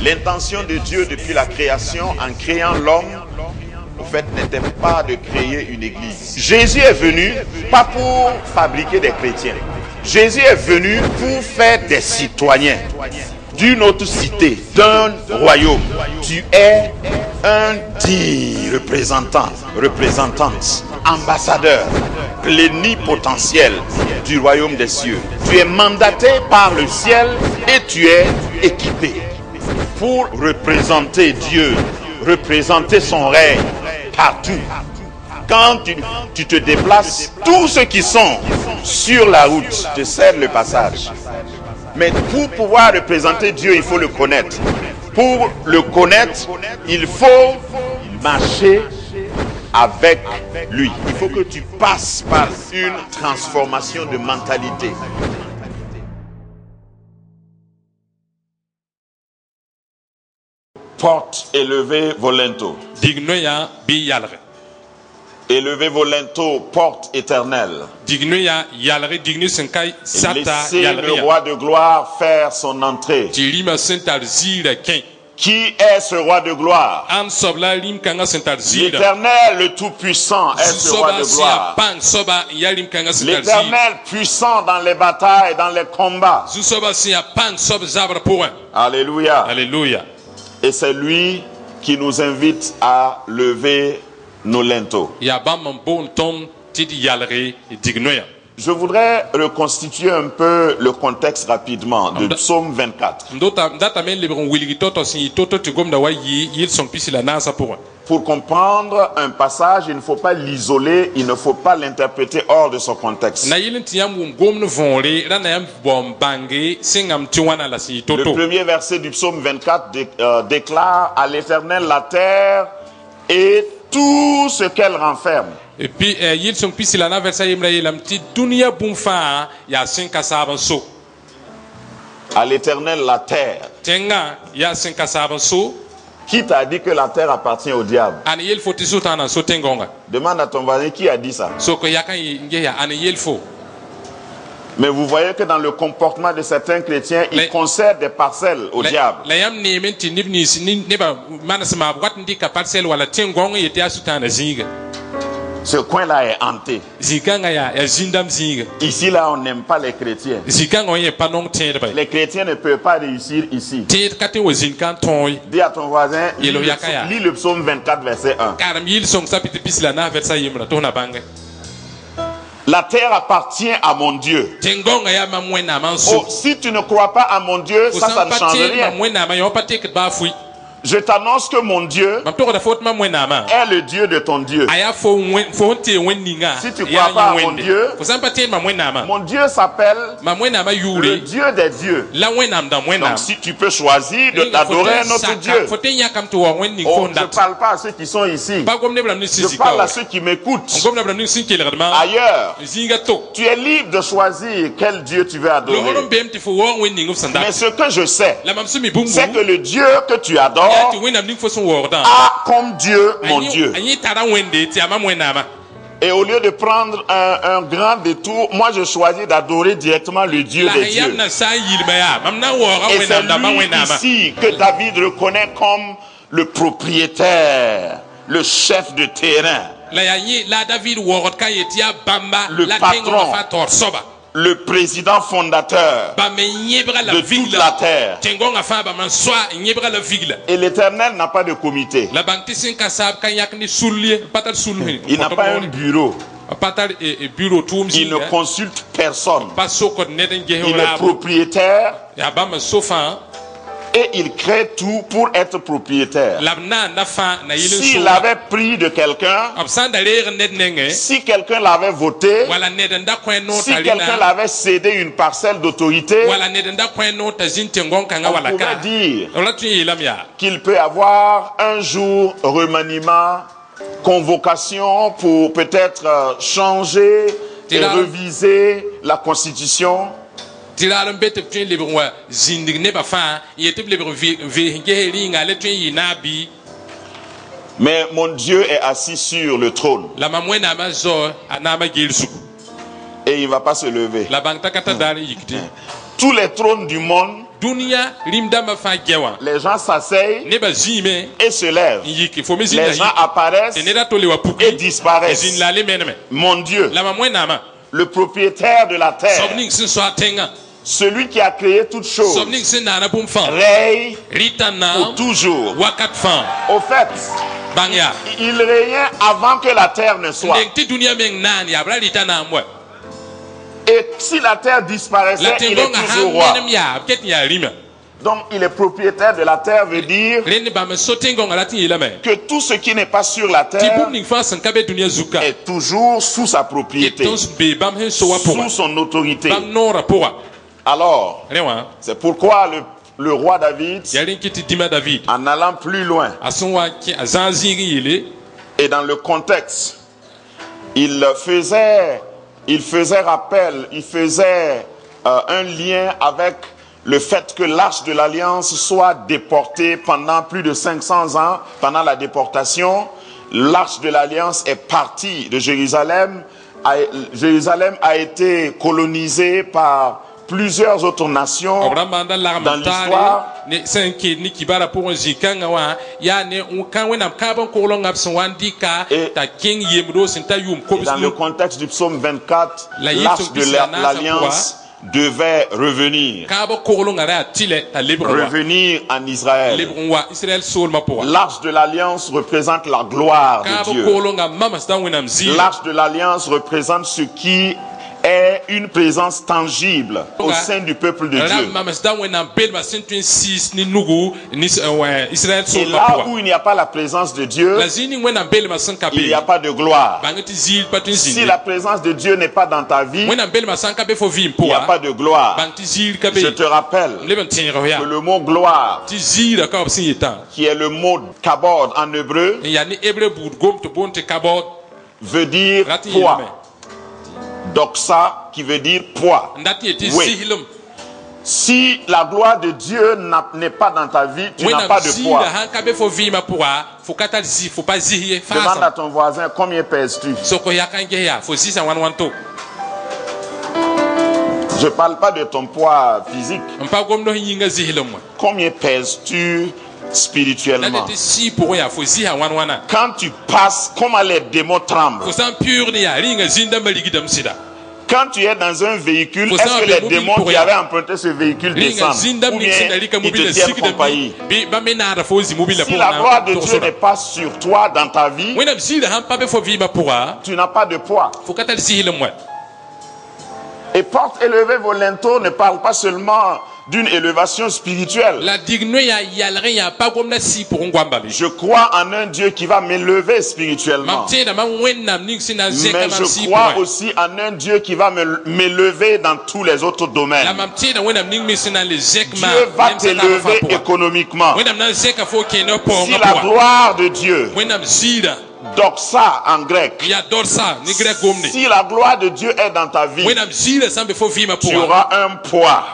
L'intention de Dieu depuis la création, en créant l'homme, au fait, n'était pas de créer une église. Jésus est venu pas pour fabriquer des chrétiens. Jésus est venu pour faire des citoyens d'une autre cité, d'un royaume. Tu es un digne représentante, ambassadeur, plénipotentiel du royaume des cieux. Tu es mandaté par le ciel et tu es équipé pour représenter Dieu, représenter son règne partout. Quand tu te déplaces, tous ceux qui sont sur la route te cèdent le passage. Mais pour pouvoir représenter Dieu, il faut le connaître. Pour le connaître, il faut marcher avec lui. Il faut que tu passes par une transformation de mentalité. Porte, élevez vos linteaux. Élevez vos linteaux, porte éternelle. Et laissez le roi de gloire faire son entrée. Qui est ce roi de gloire? L'Éternel, le Tout-Puissant, est ce roi de gloire. L'Éternel puissant dans les batailles, dans les combats. Alléluia. Alléluia. Et c'est lui qui nous invite à lever nos linteaux. Je voudrais reconstituer un peu le contexte rapidement de Psaume 24. Pour comprendre un passage, il ne faut pas l'isoler, il ne faut pas l'interpréter hors de son contexte. Le premier verset du Psaume 24 déclare à l'Éternel la terre et tout ce qu'elle renferme. Et puis, à l'Éternel la terre. Qui t'a dit que la terre appartient au diable? Demande à ton voisin qui a dit ça. Mais vous voyez que dans le comportement de certains chrétiens, ils concèdent des parcelles au diable. Ce coin-là est hanté. Ici, là, on n'aime pas les chrétiens. Les chrétiens ne peuvent pas réussir ici. Dis à ton voisin, lis le psaume 24, verset 1. La terre appartient à mon Dieu. Oh, si tu ne crois pas à mon Dieu, ça ne change rien. Je t'annonce que mon Dieu est le Dieu de ton Dieu. Si tu ne crois pas à mon Dieu s'appelle le Dieu des dieux. Donc si tu peux choisir de t'adorer notre Dieu. Oh, je ne parle pas à ceux qui sont ici. Je parle à ceux qui m'écoutent. Ailleurs, tu es libre de choisir quel Dieu tu veux adorer. Mais ce que je sais, c'est que le Dieu que tu adores a comme Dieu mon Dieu. Et au lieu de prendre un grand détour, moi je choisis d'adorer directement le Dieu des dieux. Et c'est lui ici que David reconnaît comme le propriétaire, le chef de terrain, le patron, le président fondateur de toute la terre. Et l'Éternel n'a pas de comité. Il n'a pas un bureau. Il ne consulte personne. Il est propriétaire. Et il crée tout pour être propriétaire. S'il avait pris de quelqu'un, si quelqu'un l'avait voté, si quelqu'un l'avait cédé une parcelle d'autorité, on pourrait dire qu'il peut avoir un jour remaniement convocation pour peut-être changer et réviser la Constitution. Mais mon Dieu est assis sur le trône. Et il ne va pas se lever. Tous les trônes du monde, les gens s'asseyent et se lèvent. Les gens apparaissent et disparaissent. Mon Dieu, le propriétaire de la terre, celui qui a créé toutes choses, règne pour toujours. Au fait, il régnait avant que la terre ne soit. Et si la terre disparaissait, il est toujours roi. Donc il est propriétaire de la terre, veut dire que tout ce qui n'est pas sur la terre est toujours sous sa propriété, sous son autorité. Alors, c'est pourquoi le roi David, en allant plus loin, et dans le contexte, il faisait rappel, il faisait un lien avec le fait que l'arche de l'alliance soit déportée pendant plus de 500 ans, pendant la déportation. L'arche de l'alliance est partie de Jérusalem. Jérusalem a été colonisée par plusieurs autres nations dans l'histoire. Et dans le contexte du psaume 24, l'arche de l'alliance devait revenir en Israël. L'arche de l'alliance représente la gloire de Dieu. L'arche de l'alliance représente ce qui est une présence tangible au sein du peuple de Dieu. Et là où il n'y a pas la présence de Dieu, il n'y a pas de gloire. Si la présence de Dieu n'est pas dans ta vie, il n'y a pas de gloire. Je te rappelle que le mot gloire, qui est le mot kabod en hébreu, veut dire poids. Doxa, qui veut dire poids. Oui. Si la gloire de Dieu n'est pas dans ta vie, tu n'as pas de poids. Demande à ton voisin, combien pèses-tu? Je ne parle pas de ton poids physique. Combien pèses-tu spirituellement? Quand tu passes, comment les démons tremblent? Quand tu es dans un véhicule, est-ce que les démons qui avaient emprunté ce véhicule descendent? Ou bien ils te tiennent compagnie? Si la gloire de Dieu n'est pas sur toi dans ta vie, tu n'as pas de poids. Et porte élevée vos linteaux ne parle pas seulement d'une élévation spirituelle. Je crois en un Dieu qui va m'élever spirituellement. Mais je crois aussi en un Dieu qui va m'élever dans tous les autres domaines. Dieu va t'élever économiquement. Si la gloire de Dieu, doxa en grec, si la gloire de Dieu est dans ta vie, tu auras un poids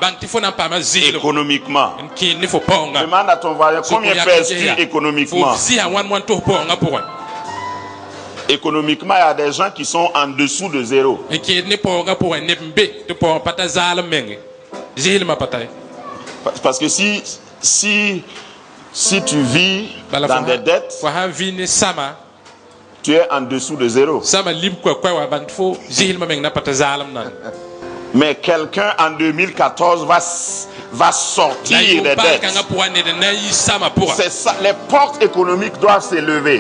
économiquement. Demande à ton voisin, combien pèses-tu économiquement? Économiquement, il y a des gens qui sont en dessous de zéro. Parce que si tu vis dans des dettes, tu es en dessous de zéro. Mais quelqu'un en 2014 va sortir des dettes. C'est ça, les portes économiques doivent s'élever.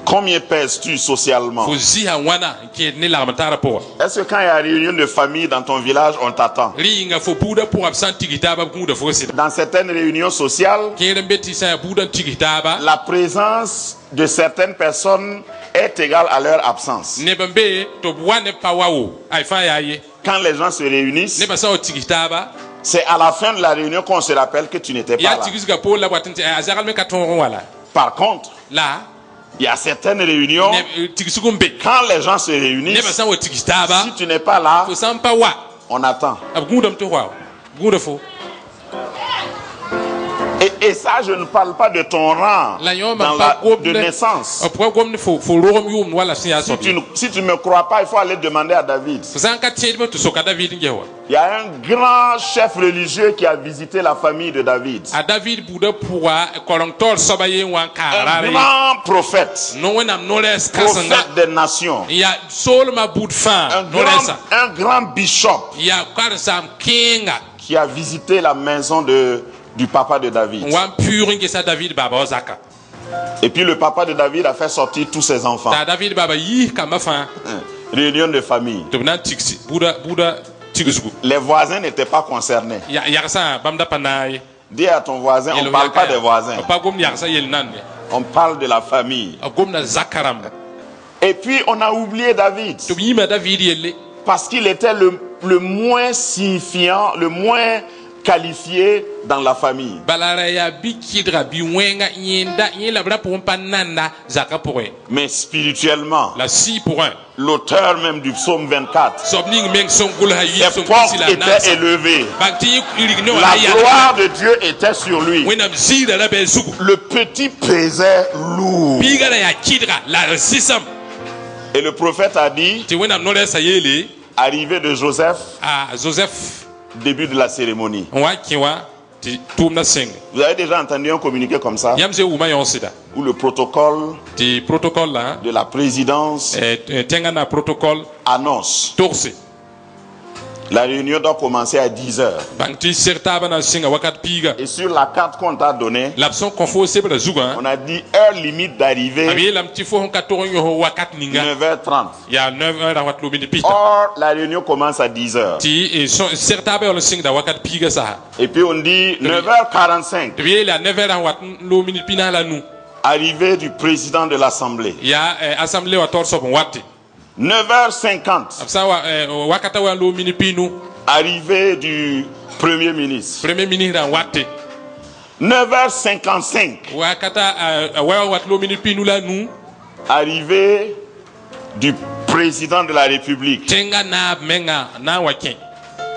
Combien pèses-tu socialement? Est-ce que quand il y a réunion de famille dans ton village, on t'attend? Dans certaines réunions sociales, la présence de certaines personnes est égale à leur absence. Quand les gens se réunissent, c'est à la fin de la réunion qu'on se rappelle que tu n'étais pas là. Par contre, là il y a certaines réunions, quand les gens se réunissent, si tu n'es pas là, on attend. Et ça, je ne parle pas de ton rang de naissance. Si tu ne me crois pas, il faut aller demander à David. Il y a un grand chef religieux qui a visité la famille de David. Un grand prophète. Prophète des nations. Un grand bishop qui a visité la maison du papa de David. Et puis le papa de David a fait sortir tous ses enfants. Réunion de famille. Les voisins n'étaient pas concernés. Dis à ton voisin, on ne parle pas des voisins. On parle de la famille. Et puis on a oublié David. Parce qu'il était le moins signifiant, le moins qualifié dans la famille. Mais spirituellement, l'auteur même du psaume 24, ses portes étaient élevées. La gloire de Dieu était sur lui. Le petit pesait lourd. Et le prophète a dit, arrivée de Joseph, début de la cérémonie. Vous avez déjà entendu un communiqué comme ça, où le protocole de la présidence annonce la réunion doit commencer à 10h. Et sur la carte qu'on t'a donnée, on a dit heure limite d'arrivée 9h30. Or, la réunion commence à 10h. Et puis on dit 9h45. Arrivée du président de l'Assemblée. 9h50. Arrivée du Premier ministre. 9h55. Arrivée du président de la République.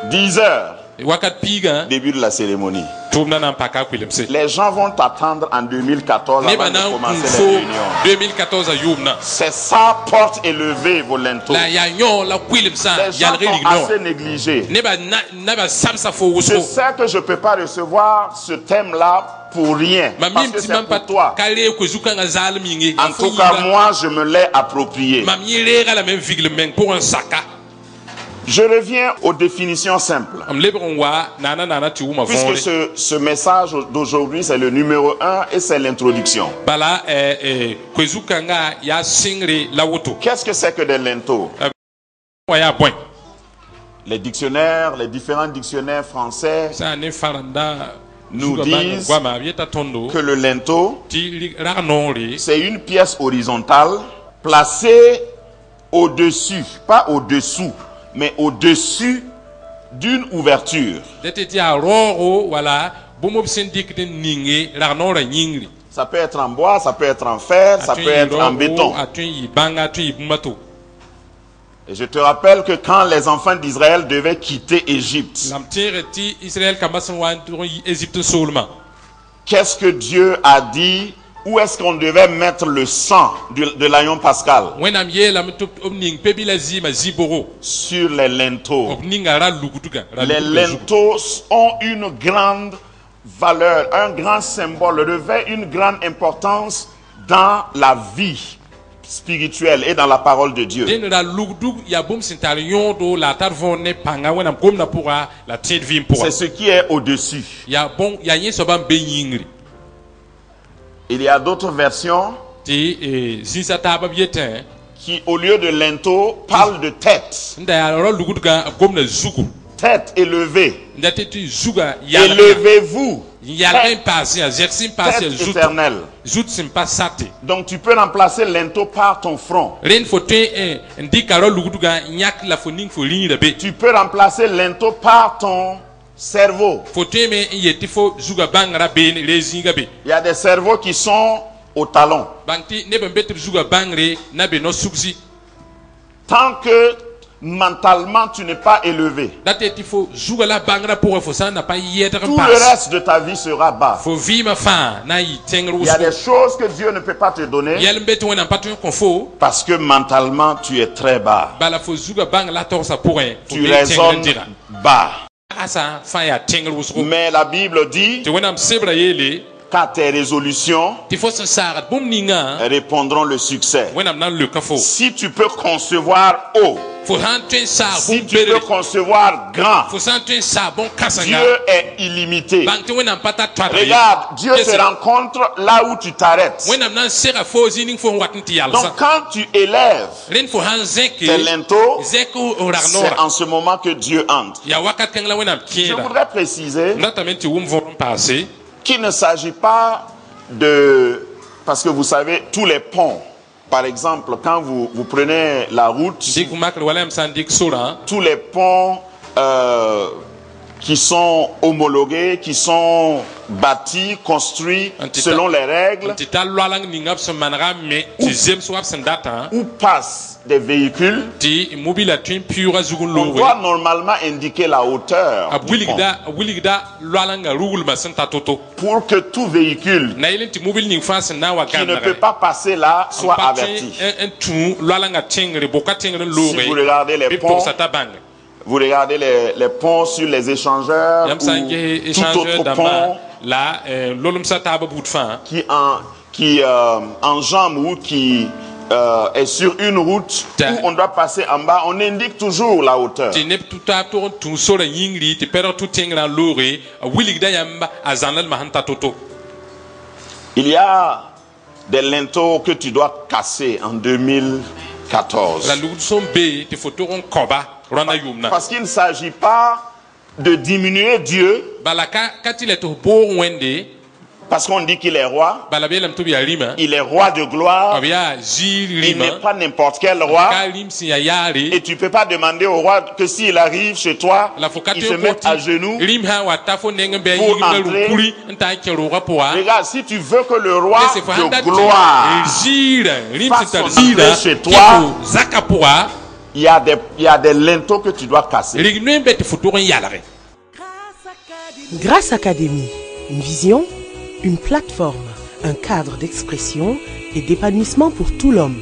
10h. Début de la cérémonie. Les gens vont t'attendre en 2014 avant de commencer les réunions. C'est ça, porte élevée, vos linteaux. Les gens sont assez négligés. Je sais que je ne peux pas recevoir ce thème-là pour rien. Parce que c'est pour toi. En tout cas, moi, je me l'ai approprié. Je reviens aux définitions simples. Puisque ce message d'aujourd'hui, c'est le numéro 1 et c'est l'introduction. Qu'est-ce que c'est que des linteaux? Les dictionnaires, les différents dictionnaires français nous disent que le linteau, c'est une pièce horizontale placée au-dessus, pas au-dessous, mais au-dessus d'une ouverture. Ça peut être en bois, ça peut être en fer, ça peut être en béton. Et je te rappelle que quand les enfants d'Israël devaient quitter Égypte, qu'est-ce que Dieu a dit? Où est-ce qu'on devait mettre le sang de l'agneau pascal? Sur les linteaux. Les linteaux ont une grande valeur, un grand symbole, revêt une grande importance dans la vie spirituelle et dans la parole de Dieu. C'est ce qui est au-dessus. Il y a d'autres versions qui, au lieu de linteau, parlent de tête. Tête élevée. Élevez-vous. Tête éternelle. Donc tu peux remplacer linteau par ton front. Tu peux remplacer linteau par ton cerveau. Il y a des cerveaux qui sont au talon. Tant que mentalement tu n'es pas élevé, tout le reste de ta vie sera bas. Il y a des choses que Dieu ne peut pas te donner parce que mentalement tu es très bas. Tu raisonnes bas. Mais la Bible dit qu'à tes résolutions répondront le succès. Si tu peux concevoir haut, si tu peux concevoir grand, Dieu est illimité. Regarde, Dieu te rencontre là où tu t'arrêtes. Donc quand tu élèves tes linteaux, c'est en ce moment que Dieu entre. Je voudrais préciser qu'il ne s'agit pas de... Parce que vous savez, tous les ponts, par exemple, quand vous prenez la route, tous les ponts qui sont homologués, qui sont bâtis, construits selon les règles, où passent des véhicules, on doit normalement indiquer la hauteur du pont, pour que tout véhicule qui ne peut pas passer là soit averti. Si vous regardez les ponts, vous regardez les ponts sur les échangeurs ou tout autre pont qui enjambe ou qui est sur une route où on doit passer en bas, on indique toujours la hauteur. Il y a des linteaux que tu dois casser en 2014. Parce qu'il ne s'agit pas de diminuer Dieu, parce qu'on dit qu'il est roi. Il est roi de gloire. Il n'est pas n'importe quel roi. Et tu ne peux pas demander au roi que s'il arrive chez toi, il se mette à genoux pour entrer. Regarde, si tu veux que le roi de gloire fasse son entrée chez toi, il y a des linteaux que tu dois casser. Grâce Académie, une vision, une plateforme, un cadre d'expression et d'épanouissement pour tout l'homme.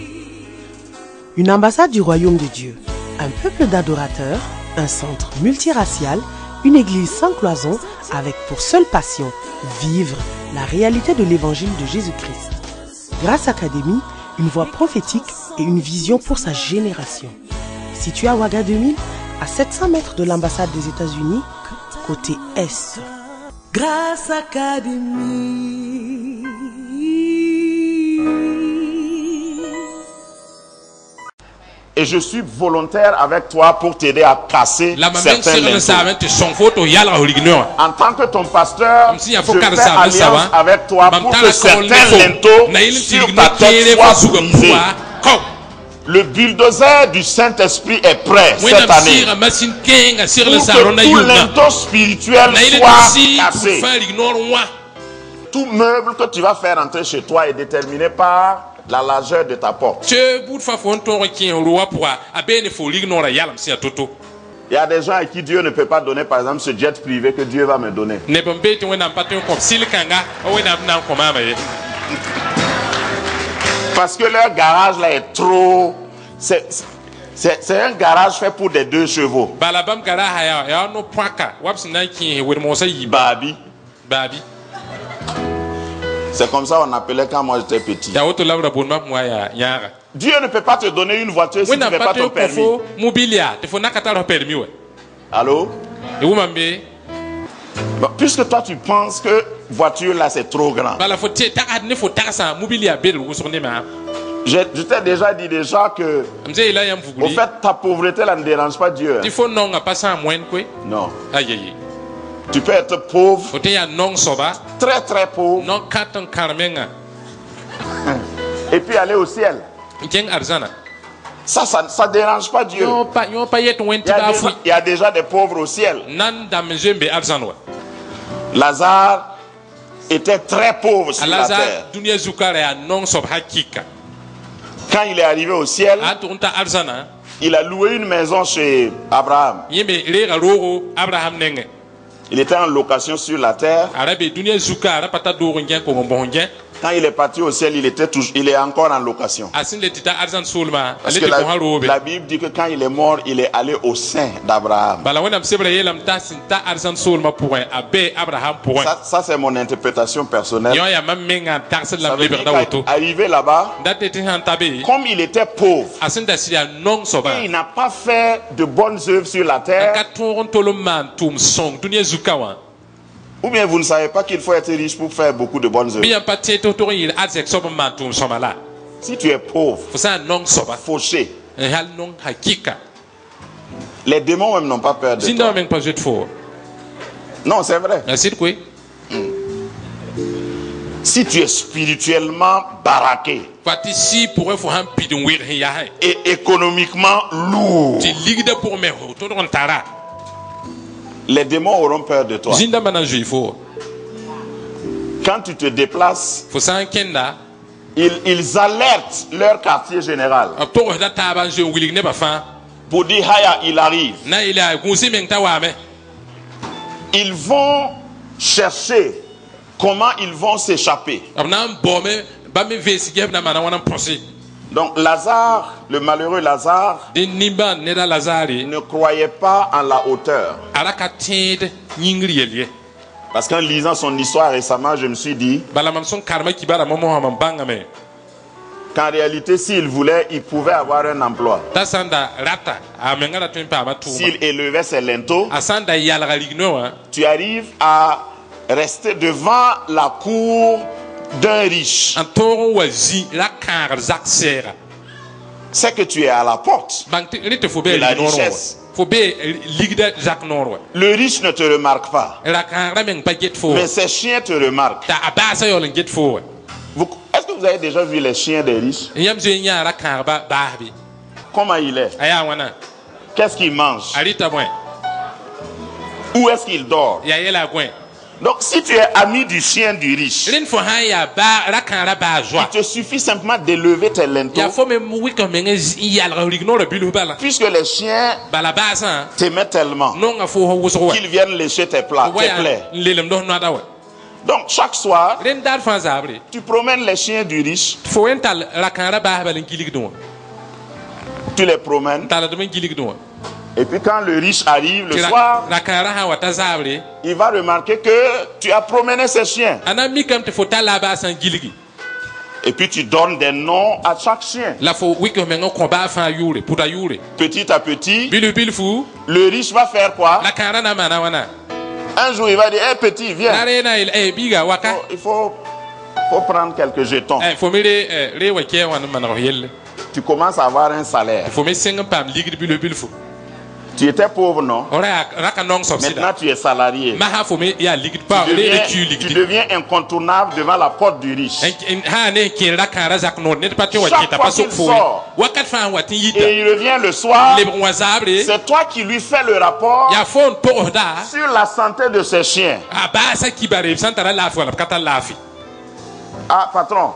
Une ambassade du royaume de Dieu, un peuple d'adorateurs, un centre multiracial, une église sans cloison avec pour seule passion vivre la réalité de l'évangile de Jésus-Christ. Grâce Académie, une voix prophétique et une vision pour sa génération. Situé à Ouaga 2000, à 700 mètres de l'ambassade des États-Unis, côté Est. Grâce Académie. Et je suis volontaire avec toi pour t'aider à casser certains linteaux. En tant que ton pasteur, je fais alliance avec toi pour que certains linteaux sur ta tête soient brisés. Le bulldozer du Saint-Esprit est prêt cette année pour que tout linteau spirituel soit cassé. Tout meuble que tu vas faire entrer chez toi est déterminé par la largeur de ta porte. Il y a des gens à qui Dieu ne peut pas donner, par exemple, ce jet privé que Dieu va me donner. Parce que leur garage là est trop... C'est un garage fait pour des 2 chevaux. Babi. C'est comme ça on appelait quand moi j'étais petit. Dieu ne peut pas te donner une voiture si tu n'as pas ton permis. Allô? Bon, puisque toi tu penses que voiture là c'est trop grand. Je t'ai déjà dit que au fait ta pauvreté là ne dérange pas Dieu. Non. Tu peux être pauvre, très très pauvre, et puis aller au ciel. Ça ne dérange pas Dieu. Il y a déjà des pauvres au ciel. Lazare, était très pauvre sur la alaza terre. dunia zukara ya non sob hakika Quand il est arrivé au ciel, atunta arzana il a loué une maison chez Abraham. yembe rega rogo Abraham nenge Il était en location sur la terre. arabe dunia zukara pata dogo ngien ko ngombo ngien Quand il est parti au ciel, il est encore en location. asin le tita arzan sulma Parce ale que te ko harobe la Bible dit que quand il est mort, il est allé au sein d'Abraham. bala wona msebre yelam ta sinta arzan sulma point abe Abraham point Ça c'est mon interprétation personnelle. yo ya mammenga taxi Ça la veut dire liberta woto qu'arrivé là-bas, date te han tabe comme il était pauvre, asin da siya non soba et il n'a pas fait de bonnes œuvres sur la terre, ka toron tolman tum song dunia zukawa ou bien vous ne savez pas qu'il faut être riche pour faire beaucoup de bonnes œuvres. bien paté to to il azek soba man tum somala Si tu es pauvre, fusa non soba fauché, hal non hakika les démons même n'ont pas peur de zinda toi. men pas jet fo Non, c'est vrai. asid quoi Si tu es spirituellement baraqué fati si pour fo han pidun wir ya hay et économiquement lourd, ti ligda pour me ho to don tara les démons auront peur de toi. zinda mana juifo Quand tu te déplaces, fo san kenda ils alertent leur quartier général to da taba je wilig ne ba fa pour dire Haya, il arrive. na ila gusi men tawame Ils vont chercher comment ils vont s'échapper. abna bome ba me vesi geb na mana wana posi Donc Lazare, le malheureux Lazare, din nimba ne da lazari ne croyait pas en la hauteur. alaka tid nyingri yelie Parce qu'en lisant son histoire récemment, je me suis dit bala mam son karma kibara momo ham bangame qu'en réalité, s'il voulait, il pouvait avoir un emploi. tasanda rata amengara tun pa ma tuma S'il élevait ses linteaux, asanda yalga ligno hein tu arrives à rester devant la cour d'un riche. en toro wazi la kar zak sera C'est que tu es à la porte. bang te fo be De la ligno richesse. fo be ligda zak noro Le riche ne te remarque pas, la kar men pa get fo mais ses chiens te remarquent. ta abasa yol get fo Est-ce que vous avez déjà vu les chiens des riches? yam je nya la kar ba bahbi Comment il est? aya wana Qu'est-ce qu'il mange? alita bwen Où est-ce qu'il dort? ya yela gwen Donc si tu es ami du chien du riche, rin fo ha ya ba la kar ba joie il te suffit simplement d'élever tes ya linteaux, fo me wika men yalga ligno le bilu bala puisque les chiens bala basa t'aimaient tellement non nga fo ho wuso qu'ils viennent lécher tes plats, tes plaies. lelem do no dawa Donc chaque soir, ren dar fan zabre tu promènes les chiens du riche, fo ental la kara ba balen kilig do tu les promènes, tala do men kilig do et puis quand le riche arrive le soir, la kara ha wata zabre il va remarquer que tu as promené ces chiens. ana mi kam te fo tala ba san giligi Et puis tu donnes des noms à chaque chien. la fo wiko men ko ba fan yure puta yure Petit à petit, bilu bil fu le riche va faire quoi? la kara na mana wana Un jour, il va dire, hé petit, viens. arena il biga waka Il faut prendre quelques jetons. fo mi re wa ke wana mana yelle Tu commences à avoir un salaire. fo mi sing pam ligid bilu bil fu Tu étais pauvre, non? ora raka nong subsida Maintenant, tu es salarié. ma ha fo mi ya ligid pa Tu re deviens, tu tu ligid deviens incontournable devant la porte du riche. ha ne ki la kara zak no ne pa te wa Chaque kita fois pa so qu'il fo sort, wakat fa watin yita Et il revient le soir. le bon wazabre C'est toi qui lui fais le rapport ya fon po da sur la santé de ses chiens. abasa kibare santara la fo la kata la fi Ah, patron,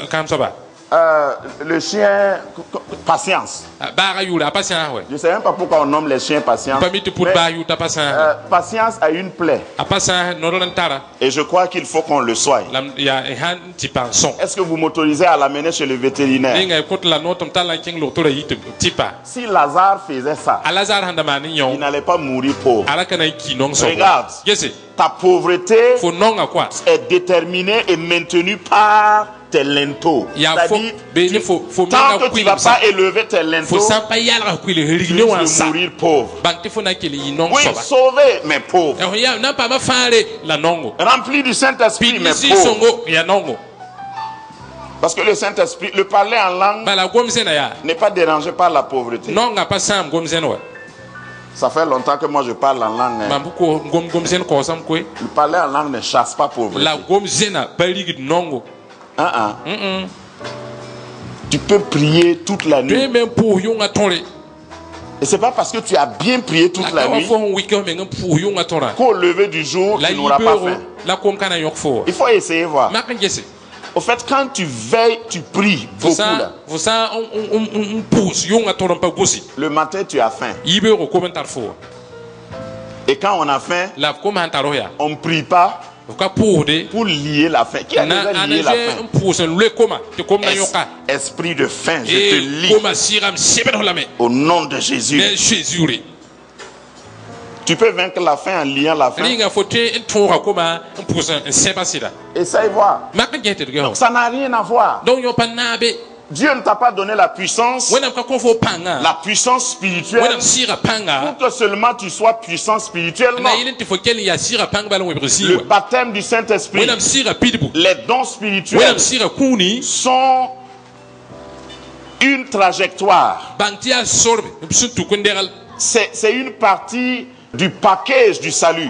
kam so ba le chien, patience. ba yura patient ouais Je ne sais même pas pourquoi on nomme les chiens patience. pas mi te pour Mais, ba yuta patient patience a une plaie. a patient no ron tara Et je crois qu'il faut qu'on le soit. lam ya han ti penson Est-ce que vous m'autorisez à l'amener chez le vétérinaire? inga ko la no tom tala king lo to yite tipa Si Lazare faisait ça, alazar handa mani il yon n'allait pas mourir pauvre. ala kana ki non so Regarde. yesi Ta pauvreté fo non a quoi est déterminée et maintenue par tes linteaux. Ya C'est-à-dire, faut tant que tu ne vas ça. pas élever tes Faut linteaux, ça pas y aller que le tu rigno en risques de ça. mourir pauvre. Banque faut na kele non Oui, so ba. sauvé, mais pauvre. E ya na pa ma fare la nongo. Rempli du Saint-Esprit, mais Puis si pauvre. songo ya nongo. Parce que le Saint-Esprit, le parler en langue Ba la gomze na ya. n'est pas dérangé par la pauvreté. Nonga pas sam gomze no. Ça fait longtemps que moi je parle en langue. Mambu ko gomze ko sam ko. Le parler en langue ne chasse pas pauvreté. La gomze na baligid nongo. Tu peux prier toute la nuit. Même pour yon a tonle. Et c'est pas parce que tu as bien prié toute la nuit qu'au lever du jour, tu n'auras pas faim. Il faut essayer voir. Au fait, quand tu veilles, tu pries beaucoup là. Le matin, tu as faim. Et quand on a fain, on ne prie pas pour lier la faim. Qui a déjà lié la faim? Esprit de faim, je te lie au nom de Jésus. Tu peux vaincre la faim en liant la faim. Essaye voir. Donc ça n'a rien à voir. Dieu ne t'a pas donné la puissance spirituelle pour que seulement tu sois puissant spirituellement. Le baptême du Saint-Esprit, les dons spirituels sont une trajectoire. C'est une partie du package du salut.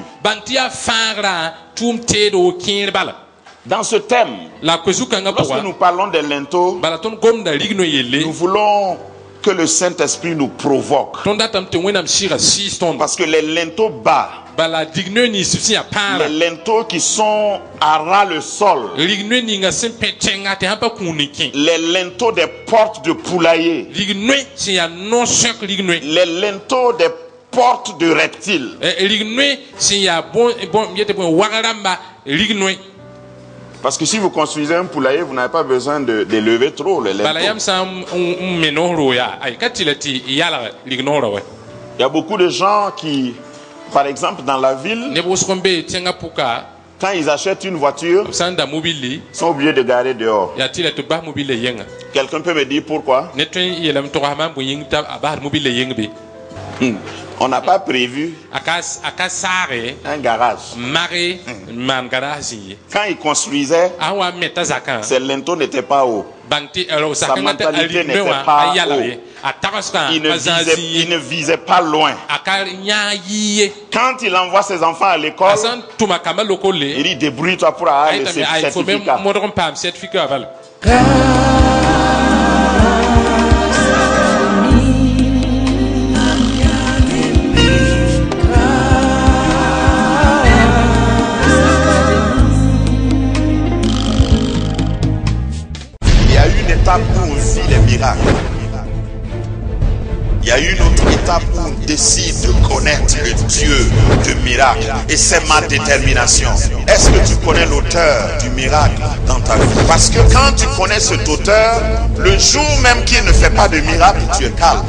Dans ce thème, lorsque nous parlons des linteaux, nous voulons que le Saint-Esprit nous provoque. Parce que les linteaux bas, les linteaux qui sont à ras le sol, les linteaux des portes de poulailler, les linteaux des portes de reptiles. Parce que si vous construisez un poulailler, vous n'avez pas besoin d'élever trop les linteaux. Il y a beaucoup de gens qui, par exemple, dans la ville, quand ils achètent une voiture, ils sont obligés de garer dehors. Quelqu'un peut me dire pourquoi? On n'a pas prévu un garage. Quand ils construisaient, ces linteaux n'étaient pas hauts. Sa mentalité n'était pas haut. Il ne visait pas loin. Quand il envoie ses enfants à l'école, il dit débrouille-toi pour avoir le certificat. Où on vit les miracles. Il y a une autre étape où on décide de connaître le Dieu de miracle. Et c'est ma détermination. Est-ce que tu connais l'auteur du miracle dans ta vie? Parce que quand tu connais cet auteur, le jour même qu'il ne fait pas de miracle, tu es calme.